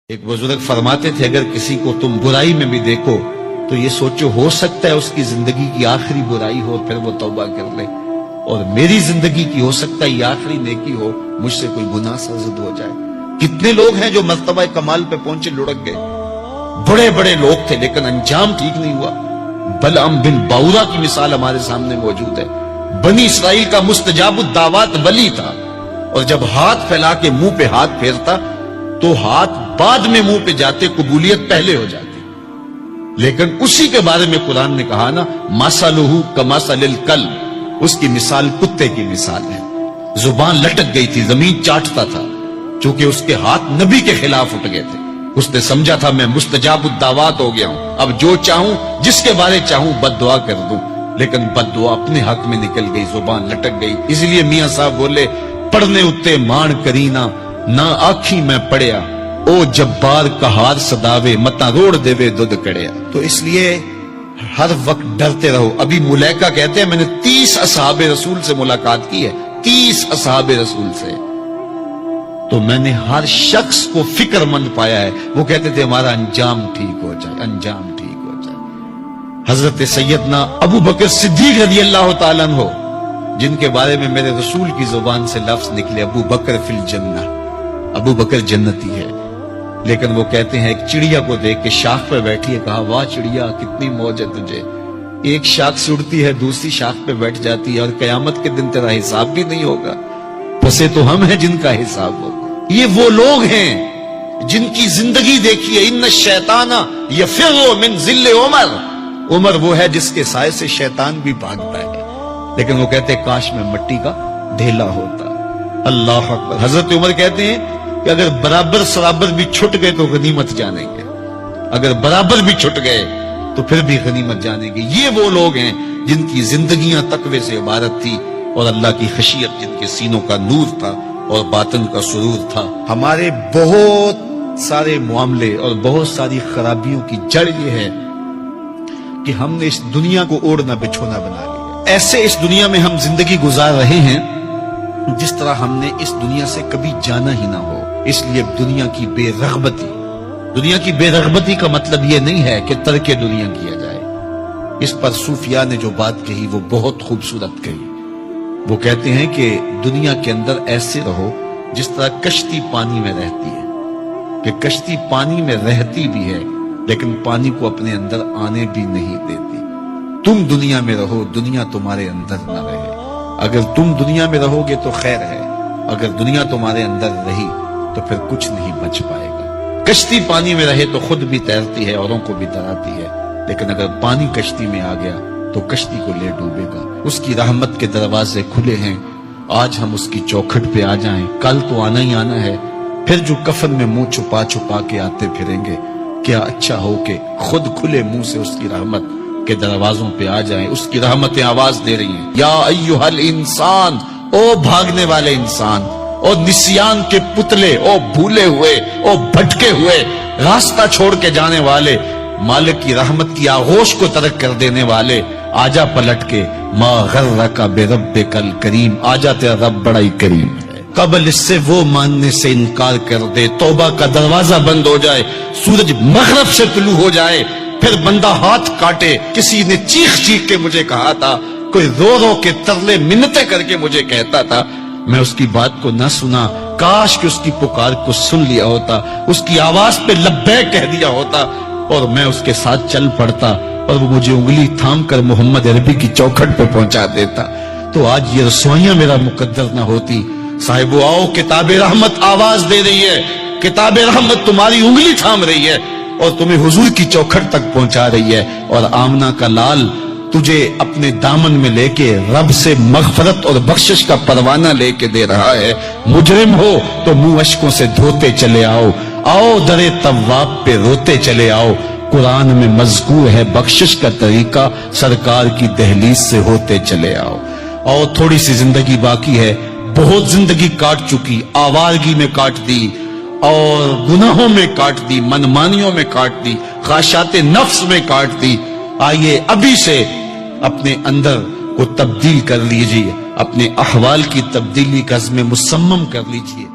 ایک بزرگ فرماتے تھے اگر کسی کو تم برائی میں بھی دیکھو تو یہ سوچو ہو سکتا ہے اس کی زندگی کی آخری برائی ہو پھر وہ توبہ کر لے، اور میری زندگی کی ہو سکتا ہے یہ آخری نیکی ہو، مجھ سے کوئی گناہ سرزد ہو جائے۔ کتنے لوگ ہیں جو مرتبہ کمال پہ پہنچے لڑک گئے، بڑے بڑے لوگ تھے لیکن انجام ٹھیک نہیں ہوا۔ بلعام بن باورا کی مثال ہمارے سامنے موجود ہے۔ بنی اسرائیل کا مستجاب الدعوات ولی تھا، اور جب ہاتھ پھیلا کے منہ پہ ہاتھ پھیرتا تو ہاتھ بعد میں منہ پہ جاتے، قبولیت پہلے ہو جاتی۔ لیکن اسی کے بارے میں قرآن نے کہا نا، مثلہ کمثل الکلب، اس کی مثال کتے کی مثال ہے۔ زبان لٹک گئی تھی، زمین چاٹتا تھا، چونکہ اس کے ہاتھ نبی کے خلاف اٹھ گئے تھے۔ اس نے سمجھا تھا میں مستجاب الدعوات ہو گیا ہوں، اب جو چاہوں جس کے بارے چاہوں بد دعا کر دوں، لیکن بد دعا اپنے حق میں نکل گئی، زبان لٹک گئی۔ اس لیے میاں صاحب بولے، پڑھنے اتے مان کرینا نہ آکھی میں پڑھیا، او جبار کہار صداوے متا روڑ دیوے دودھ کڑیا۔ تو اس لیے ہر وقت ڈرتے رہو۔ ابھی ملیکہ کہتے ہیں میں نے 30 اصحاب رسول سے ملاقات کی ہے، 30 اصحاب رسول سے، تو میں نے ہر شخص کو فکر مند پایا ہے۔ وہ کہتے تھے ہمارا انجام ٹھیک ہو جائے، انجام ٹھیک ہو جائے۔ حضرت سیدنا ابو بکر صدیق رضی اللہ تعالیٰ عنہ، جن کے بارے میں میرے رسول کی زبان سے لفظ نکلے، ابو بکر فی الجنہ، ابو بکر جنتی ہے، لیکن وہ کہتے ہیں ایک چڑیا کو دیکھ کے شاخ پہ بیٹھی ہے، کہا واہ چڑیا کتنی موج ہے تجھے، ایک شاخ سے اڑتی ہے دوسری شاخ پہ بیٹھ جاتی ہے، اور قیامت کے دن تیرا حساب بھی نہیں ہوگا، پسے تو ہم ہیں جن کا حساب ہوگا۔ یہ وہ لوگ ہیں جن کی زندگی دیکھیے، ان الشیطان یفر من ذل عمر، عمر وہ ہے جس کے سائے سے شیطان بھی بھاگتا ہے، لیکن وہ کہتے ہیں کاش میں مٹی کا ڈھیلا ہوتا۔ اللہ اکبر۔ حضرت عمر کہتے ہیں کہ اگر برابر سرابر بھی چھٹ گئے تو غنیمت جانیں گے، اگر برابر بھی چھٹ گئے تو پھر بھی غنیمت جانیں گے۔ یہ وہ لوگ ہیں جن کی زندگیاں تقوی سے عبارت تھی، اور اللہ کی خشیت جن کے سینوں کا نور تھا اور باطن کا سرور تھا۔ ہمارے بہت سارے معاملے اور بہت ساری خرابیوں کی جڑ یہ ہے کہ ہم نے اس دنیا کو اوڑھنا بچھونا بنا لیا۔ ایسے اس دنیا میں ہم زندگی گزار رہے ہیں جس طرح ہم نے اس دنیا سے کبھی جانا ہی نہ ہو۔ اس لیے دنیا کی بے رغبتی، دنیا کی بے رغبتی کا مطلب یہ نہیں ہے کہ ترک دنیا کیا جائے۔ اس پر صوفیاء نے جو بات کہی وہ بہت خوبصورت کہی۔ وہ کہتے ہیں کہ دنیا کے اندر ایسے رہو جس طرح کشتی پانی میں رہتی ہے، کہ کشتی پانی میں رہتی بھی ہے لیکن پانی کو اپنے اندر آنے بھی نہیں دیتی۔ تم دنیا میں رہو، دنیا تمہارے اندر نہ رہے۔ اگر تم دنیا میں رہو گے تو خیر ہے، اگر دنیا تمہارے اندر رہی تو پھر کچھ نہیں بچ پائے گا۔ کشتی پانی میں رہے تو خود بھی تیرتی ہے، اوروں کو بھی تراتی ہے، لیکن اگر پانی کشتی میں آ گیا تو کشتی کو لے ڈوبے گا۔ اس کی رحمت کے دروازے کھلے ہیں، آج ہم اس کی چوکھٹ پہ آ جائیں، کل تو آنا ہی آنا ہے۔ پھر جو کفن میں منہ چھپا چھپا کے آتے پھریں گے، کیا اچھا ہو کہ خود کھلے منہ سے اس کی رحمت کے دروازوں پہ آ جائیں۔ اس کی رحمتیں آواز دے رہی ہیں، یا ایھا الانسان، او بھاگنے والے انسان، او نسیان کے پتلے، او بھولے ہوئے، او بھٹکے ہوئے، راستہ چھوڑ کے جانے والے، مالک کی رحمت کی آغوش کو ترک کر دینے والے، آجا پلٹ کے، ما غرک بربک الکریم، آجا تیرا رب بڑا ہی کریم ہے۔ قبل اس سے وہ ماننے سے انکار کر دے، توبہ کا دروازہ بند ہو جائے، سورج مغرب سے طلوع ہو جائے، پھر بندہ ہاتھ کاٹے۔ کسی نے چیخ چیخ کے مجھے کہا تھا، کوئی رو رو کے ترلے منتیں کر کے مجھے کہتا تھا، میں اس کی بات کو نہ سنا، کاش کہ اس کی پکار کو سن لیا ہوتا، اس کی آواز پہ لبیک کہہ دیا ہوتا، اور میں اس کے ساتھ چل پڑتا، اور وہ مجھے انگلی تھام کر محمد عربی کی چوکھٹ پہ پہنچا دیتا، تو آج یہ رسوائیاں میرا مقدر نہ ہوتی۔ صاحبو آؤ، کتاب رحمت آواز دے رہی ہے، کتاب رحمت تمہاری انگلی تھام رہی ہے اور تمہیں حضور کی چوکھٹ تک پہنچا رہی ہے، اور آمنہ کا لال تجھے اپنے دامن میں لے کے رب سے مغفرت اور بخشش کا پروانہ لے کے دے رہا ہے۔ مجرم ہو تو منہ اشکوں سے دھوتے چلے آؤ، آؤ درے تواب پہ روتے چلے آؤ، قرآن میں مذکور ہے بخشش کا طریقہ، سرکار کی دہلیز سے ہوتے چلے آؤ۔ اور تھوڑی سی زندگی باقی ہے، بہت زندگی کاٹ چکی، آوارگی میں کاٹ دی، اور گناہوں میں کاٹ دی، منمانیوں میں کاٹ دی، خواہشات نفس میں کاٹ دی۔ آئیے ابھی سے اپنے اندر کو تبدیل کر لیجئے، اپنے احوال کی تبدیلی کا عزم مصمم کر لیجئے۔